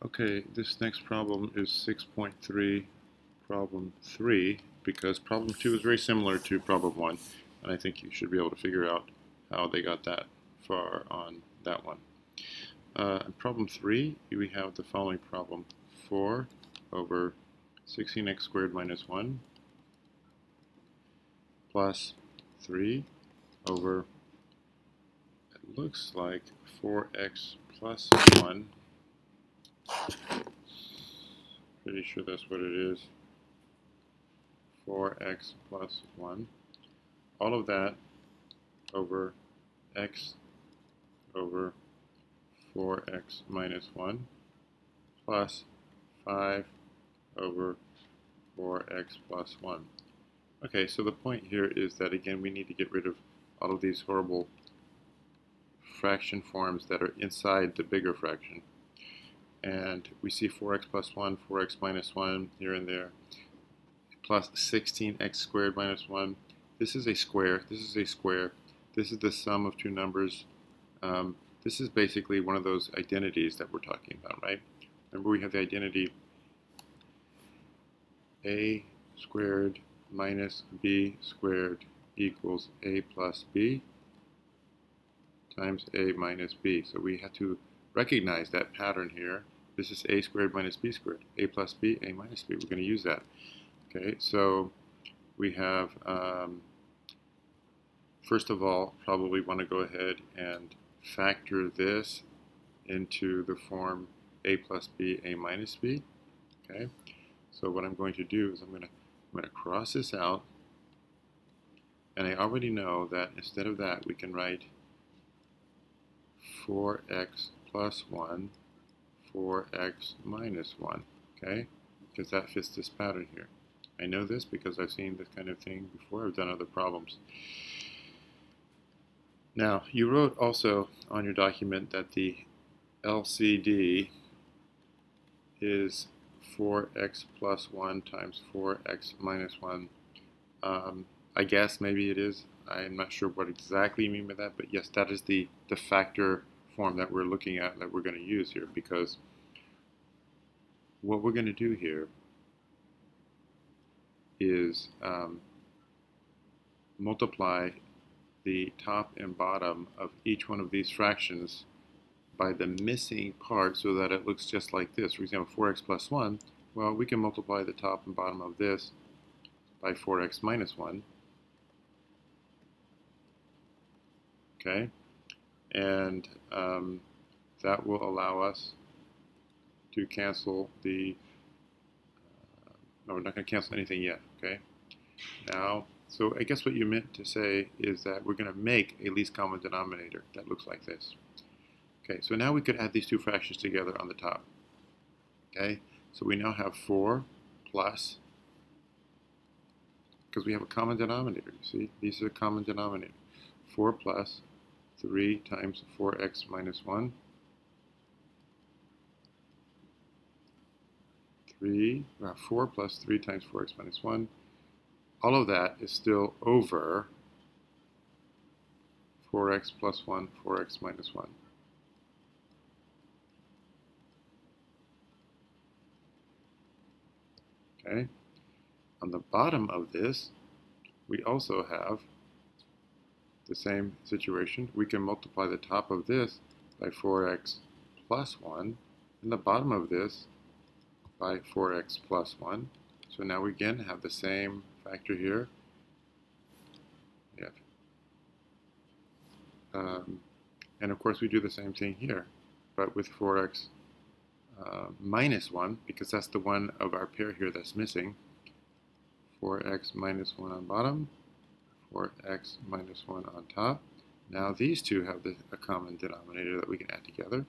Okay, this next problem is 6.3, problem 3, because problem 2 is very similar to problem 1, and I think you should be able to figure out how they got that far on that one. In problem 3, we have the following problem: 4 over 16x squared minus 1 plus 3 over, it looks like 4x plus 1. Pretty sure that's what it is. 4x plus 1. All of that over x over 4x minus 1 plus 5 over 4x plus 1. Okay, so the point here is that, again, we need to get rid of all of these horrible fraction forms that are inside the bigger fraction. And we see 4x plus 1, 4x minus 1 here and there, plus 16x squared minus 1. This is a square, this is a square, this is the sum of two numbers. This is basically one of those identities that we're talking about, right? Remember, we have the identity a squared minus b squared equals a plus b times a minus b. So we have to recognize that pattern here. This is a squared minus b squared, a plus b, a minus b. We're going to use that. Okay, so we have, first of all, probably want to go ahead and factor this into the form a plus b, a minus b. Okay, so what I'm going to do is I'm going to cross this out, and I already know that instead of that we can write 4x plus 1, 4x minus 1, okay, because that fits this pattern here. I know this because I've seen this kind of thing before. I've done other problems. Now, you wrote also on your document that the LCD is 4x plus 1 times 4x minus 1. I guess maybe it is. I'm not sure what exactly you mean by that, but yes, that is the factor form that we're looking at, that we're going to use here, because what we're going to do here is multiply the top and bottom of each one of these fractions by the missing part so that it looks just like this. For example, 4x plus 1, well, we can multiply the top and bottom of this by 4x minus 1. Okay, and that will allow us to cancel the, no, we're not going to cancel anything yet, okay? Now, so I guess what you meant to say is that we're going to make a least common denominator that looks like this. Okay, so now we could add these two fractions together on the top. Okay, so we now have 4 plus, because we have a common denominator, you see? These are a common denominator. 4 plus 3 times 4x minus 1. 4 plus 3 times 4x minus 1. All of that is still over 4x plus 1, 4x minus 1. Okay. On the bottom of this, we also have the same situation. We can multiply the top of this by 4x plus 1, and the bottom of this by 4x plus 1. So now we again have the same factor here. And of course we do the same thing here, but with 4x minus 1, because that's the one of our pair here that's missing. 4x minus 1 on bottom, 4x minus 1 on top. Now these two have a common denominator that we can add together.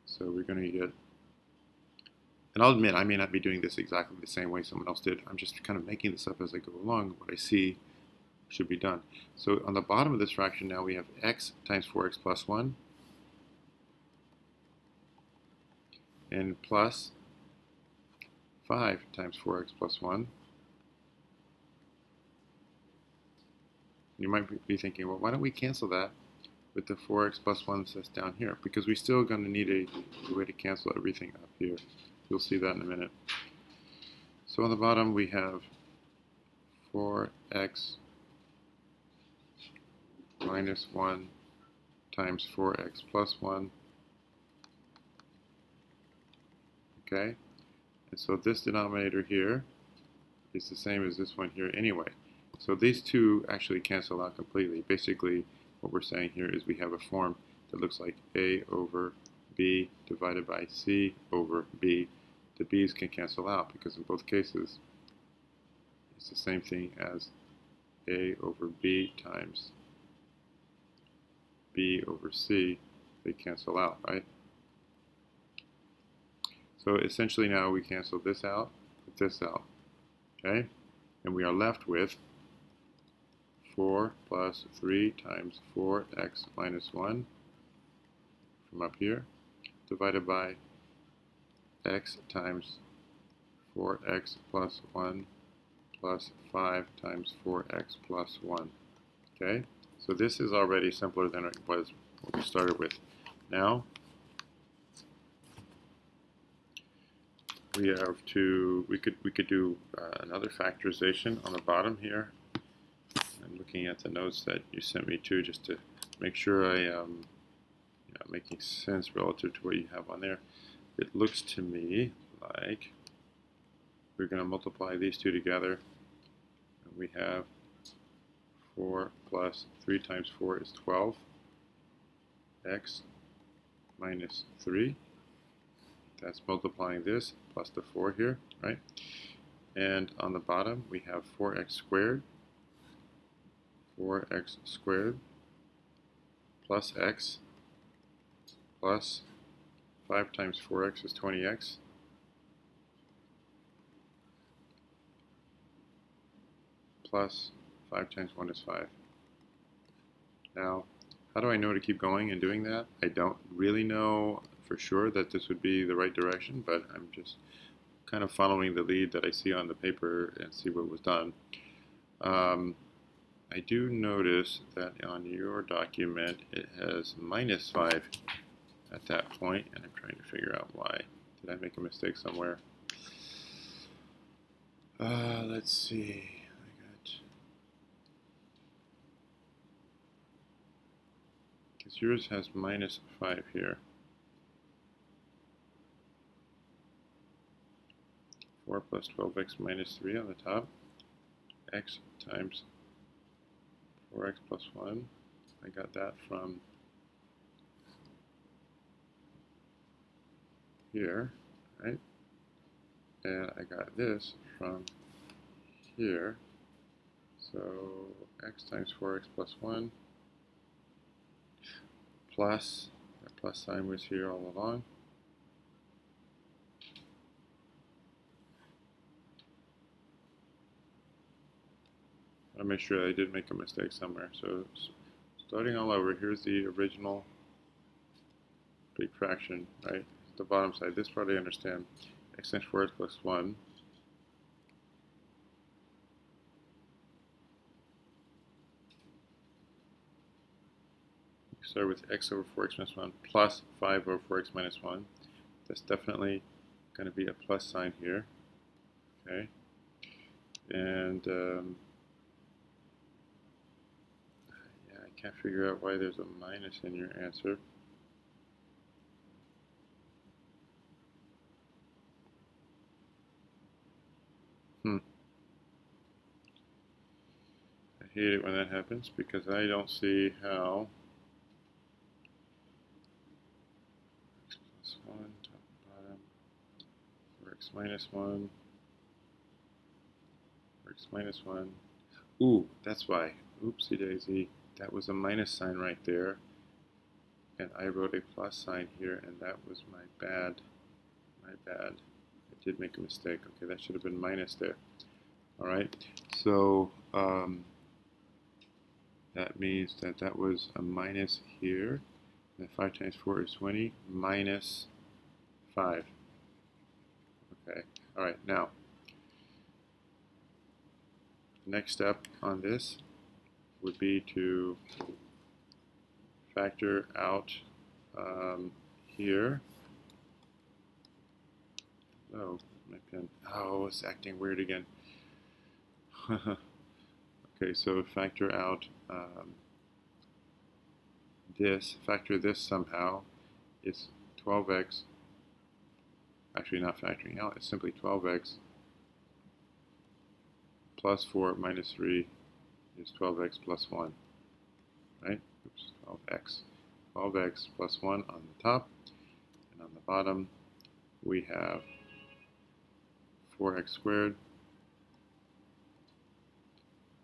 So we're going to get, and I'll admit I may not be doing this exactly the same way someone else did. I'm just kind of making this up as I go along. What I see should be done. So on the bottom of this fraction now we have x times 4x plus 1 and plus 5 times 4x plus 1. You might be thinking, well, why don't we cancel that with the 4x plus 1 that's down here, because we're still going to need a way to cancel everything up here. You'll see that in a minute. So on the bottom we have 4x minus 1 times 4x plus 1. Okay? And so this denominator here is the same as this one here anyway. So these two actually cancel out completely. Basically, what we're saying here is we have a form that looks like A over B divided by C over B. The B's can cancel out because in both cases it's the same thing as A over B times B over C. They cancel out, right? So essentially now we cancel this out with this out, okay? And we are left with 4 plus 3 times 4x minus 1 from up here, divided by x times 4x plus 1 plus 5 times 4x plus 1. Okay, so this is already simpler than it was what we started with. Now we have to, we could do another factorization on the bottom here. I'm looking at the notes that you sent me too, just to make sure I am making sense relative to what you have on there. It looks to me like we're going to multiply these two together, and we have 4 plus 3 times 4 is 12, x minus 3. That's multiplying this plus the 4 here, right? And on the bottom we have 4x squared, 4x squared plus x plus 5 times 4x is 20x plus 5 times 1 is 5. Now, how do I know to keep going and doing that? I don't really know for sure that this would be the right direction, but I'm just kind of following the lead that I see on the paper and see what was done. I do notice that on your document it has minus 5 at that point, and I'm trying to figure out why. Did I make a mistake somewhere? Let's see. Because yours has minus 5 here. 4 plus 12x minus 3 on the top. X times 4x plus 1. I got that from here, right? And I got this from here. So x times 4x plus 1 plus, that plus sign was here all along. I make sure I did make a mistake somewhere. So starting all over, here's the original big fraction, right? The bottom side. This part I understand. X times 4x plus 1 start with x over 4x minus 1 plus 5 over 4x minus 1. That's definitely going to be a plus sign here. Okay. And yeah, I can't figure out why there's a minus in your answer. I hate it when that happens because I don't see how x plus 1 top and bottom, or x minus 1, or x minus 1. Ooh, that's why. Oopsie daisy. That was a minus sign right there. And I wrote a plus sign here, and that was my bad. My bad. I did make a mistake. Okay, that should have been minus there. Alright, so that means that that was a minus here. And 5 times 4 is 20, minus 5. Okay, alright, now, the next step on this would be to factor out here. Oh, my pen. Oh, it's acting weird again. Okay, so factor out factor this somehow. It's 12x. Actually, not factoring out. It's simply 12x plus 4 minus 3 is 12x plus 1. Right? Oops, 12x. 12x plus 1 on the top. And on the bottom, we have 4x squared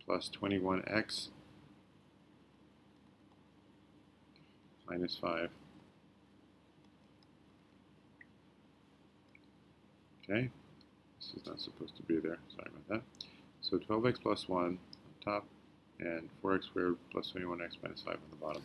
plus 21x minus 5. Okay, this is not supposed to be there, sorry about that. So 12x plus 1 on top and 4x squared plus 21x minus 5 on the bottom.